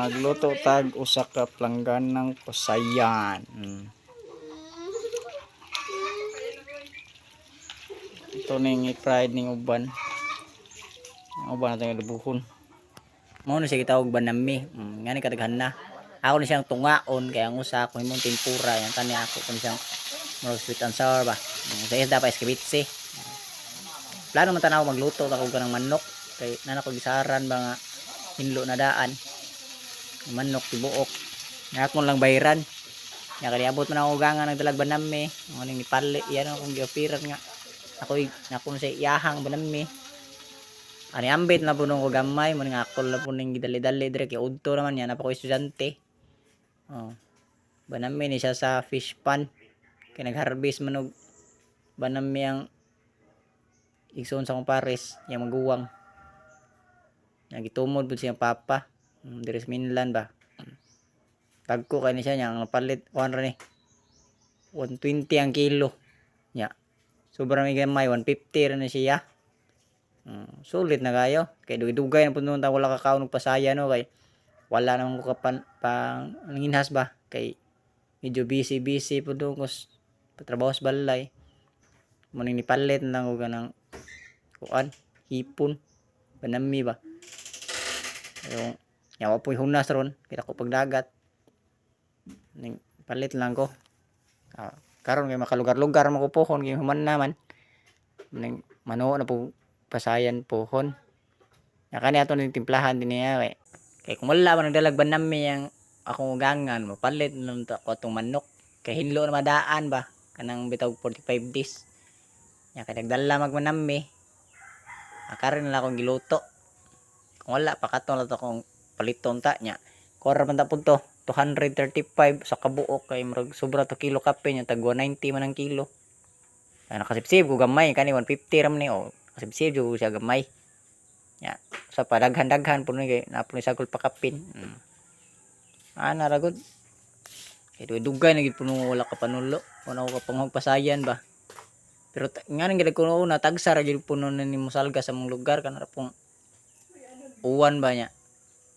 magluto tag usa ka plangganang kusayan. Ito ning i-fried ning uban. Ang uban natin lubuhon. Mao na siya gitawag banami. Ngani kadaghan na. Ako ni siyang tungaon kaya ang usa ko himong tempura yan tani ako kun siyang sweet and sour ba. Sa isda pa escabitse. Plano man tanaw magluto ako ganang manok kay nana ko gisaran ba nga hinlo na daan. Manok tibuok. Nga ako lang bayran. Nga kaniabot man ako gangan nagdalag banami. Ano ning ipali yan akong giopiran nga. Ako sa iyahang banami. Ani ambit na punong ko gamay mo nga ako la puning gidali-dali dire kay udto naman yan napako estudyante. Oh. Banami ni siya sa fish pond. Kay nag-harvest man og banami ang igsoon sa kumpares, yang maguwang. Nagitumod pud siyang papa. Dire sa Minlan ba. Tagko kay ni siya yang palit 1 ra ni. 120 ang kilo. Nya. Sobrang gamay 150 ra na siya. Sulit na kayo kay dugay-dugay na pud nun ta wala ka kaon og pasaya no kay wala namang ko pang nanginhas ba kay medyo busy pud dungos patrabaho sa balay mo ning nipalit lang og kanang kuan hipon banami ba yung yawa po hunas ron kita ko pagdagat ning palit lang ko karon kay makalugar-lugar mo ko pohon kay human naman ning mano na po pasayan pohon. Kani ato ning timplahan din niya kay kung wala man nagdalag banami yang akong gangan mo palit nang ko atong manok kay hinlo na madaan ba kanang bitaw 45 days. Nya kay nagdala magmanami. Karon na akong giluto. Kung wala pa katon la to kung paliton ta nya. Kuwara man ta pud to 235 sa kabuok kay murag sobra to kilo kape nya tag 190 man ang kilo. Nakasipsip ko gamay kani 150 ram ni kasipsip jud siya gamay. Ya, sa padaghan-daghan puno kay napon sagol pakapin. Ana ra gud. Kay dugay na gid puno wala ka panulo. Wala ko panghog pasayan ba. Pero nganing gid ko una tagsa ra gid puno na ni mosalga sa mong lugar kana ra pong uwan ba nya.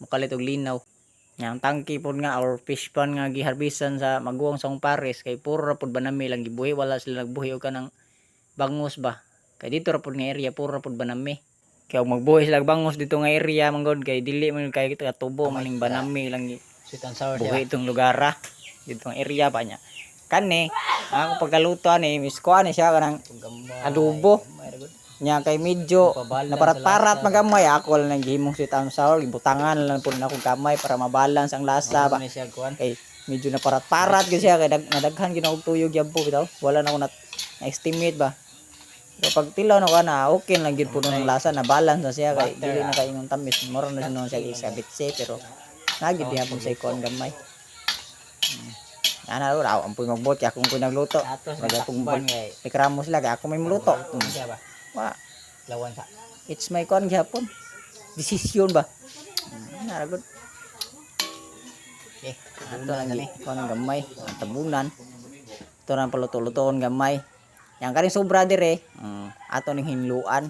Mukalit og linaw. Nya ang tangki pud nga or fish pond nga giharbisan sa maguwang sa Pares kay puro ra pud banami lang gibuhi wala sila nagbuhi og kanang bangus ba. Kay dito ra pud nga area puro ra pud banami. Kaya magbuhi sila bangus dito nga area manggod kay dili man kay kita tubo maning banami lang sweet and sour buhi itong lugar dito nga area pa nya. Kani ako pagkaluto ani misko ani siya kanang adobo. Nya kay medyo naparat-parat magamay ako lang gihimong sweet and sour gibutangan lang pud nako gamay para mabalance ang lasa ba. Kay medyo naparat-parat gyud siya kay nadaghan ginaog tuyog yabbo bitaw. Wala na ko na-estimate ba. Pero pag tilaw na ko na okay lang gid puno ng lasa na balance na siya kay dili na kay imong tamis moro na siya isa bitse pero nagid diha pud sa ikon gamay. Ana ra ampoy magbot kay akong nagluto. Magatong ikramo sila kay ako may muluto. Wa lawan sa it's my kon gyapon. Desisyon ba. Ana ra gud. Ato lang ni kon gamay tabunan. Ito na paluto-lutoon gamay. Yang kaning sobra dire ato ning hinluan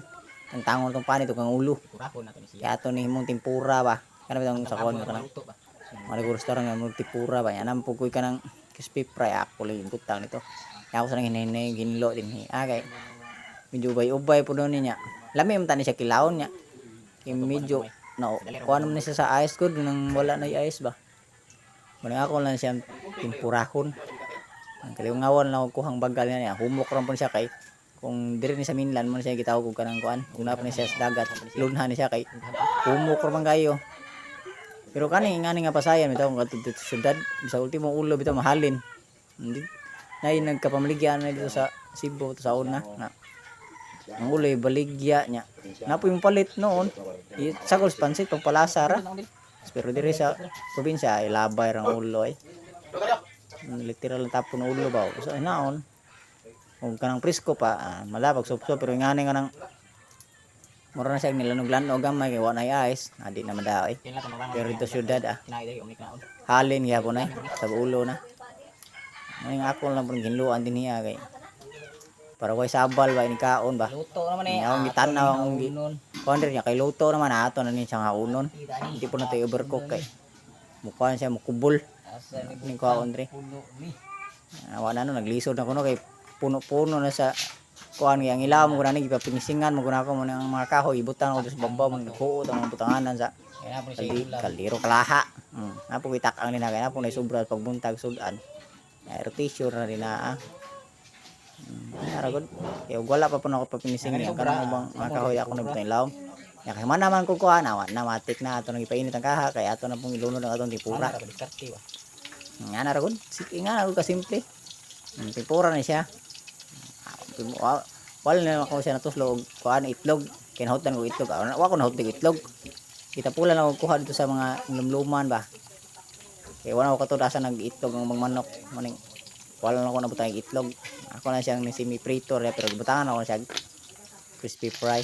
ang tangon tong panit ug ang ulo kaya ato ning himong tempura ba kana bitong sa kon kanang mga restaurant nga mo tempura ba yan pug koy kanang crispy fry ako lang butang nito kaya ako sa nang hinay ginlo din kay medyo ubay-ubay pud niya lami man tani siya kilawon niya kay medyo no kuan man siya sa ice good nang wala na ice ba muna ako lang siya tempurahon. Ang kaliwangawan lang ko kuhang bagal niya humok ra pud siya kay kung diri ni sa Minlan mo siya gitawag og kanang kuan una pa ni siya sa dagat lunhan ni siya kay humok ra man kayo pero kani ngani nga pasayan bitaw ngadto dito sa syudad sa ultimo ulo bitaw mahalin hindi nay nagkapamaligya na dito sa Cebu sa una na ang ulo baligya nya napoy mo palit noon sagol pansit pagpalasa ra pero diri sa probinsya ay labay ra ang ulo literal na tapon ulo ba so naon kung kanang presko pa malabag supso pero ngani nga nang mura na siya nilanog-lanog gamay kay wa na ice di na madaoy pero dito syudad halin gyapon ay sa ulo na ning ako lang pud ginluan din niya kay para way sabal ba ni kaon ba luto naman eh ang gitanaw ang konder niya kay luto naman ato na ni siya nga unon hindi po na tayo overcook kay Mukha siya mukubol. Asa ni Ning kuhaon dre. puno ni. Awa na no naglisod na kuno kay puno-puno na sa kuan nga ang ilaw mo gani gipapinisingan mo guna ko mo ang mga kahoy ibutan ko sa babaw mo nagkuot ang butanganan sa Kaya na po siya ulam. kaliro kalaha. Napo itak ang nina kay napo na sobra pagbuntag sudan. Air tissue na rin na. Aragod. Kaya wala pa po na ako papinisingan ang kanang ubang mga kahoy ako nabutang ilaw. Ya kay man naman ko kuha na matik na ato nang ipainit ang kaha kay ato na pong ilunod ang atong tipura. Pura ka diskarte ba. Nga na ragod. Sige nga na ka simple. Tipura na siya. Wala na ako siya natuslog kuha na itlog. Kinahutan ko itlog. Wa ko nahutan ko itlog. Kita pula na ko kuha dito sa mga lumluman ba. Kaya wala ko katod asa nag-itlog ng mga manok. Maning wala na ako nabutang itlog. Ako na siyang semi prito pero butangan ako siya crispy fry.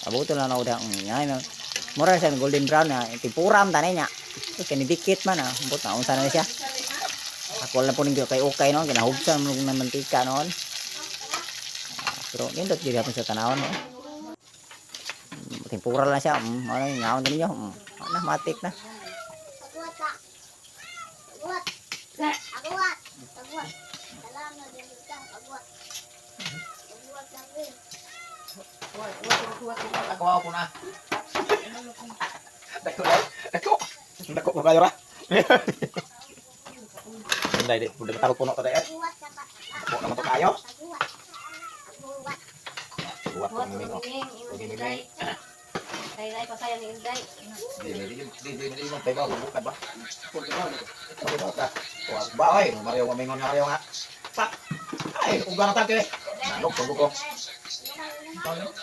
Abuto lang ako dang ngayon. Mura siya golden brown na tipura am tanay niya. Kani dikit man but na unsa na siya. Ako lang po ning kay okay noon kinahubsan mo ng mantika noon. Pero nindot gyud hapon sa tanawon no. Tempura lang siya. Ano ngaon din niyo. Na matik na. Ako po na. Dako ko kayo ra. Hindi, udah taruh puno tadi. Puno naman to kayo. Buat ko miming ko. Tay pa saya ni Inday. Di mo tayo bukan ba? Ba ay, Mario mamingon nga nga. Pak. Ay, ugang ta ke. Nalok tunggu ko. Tolong.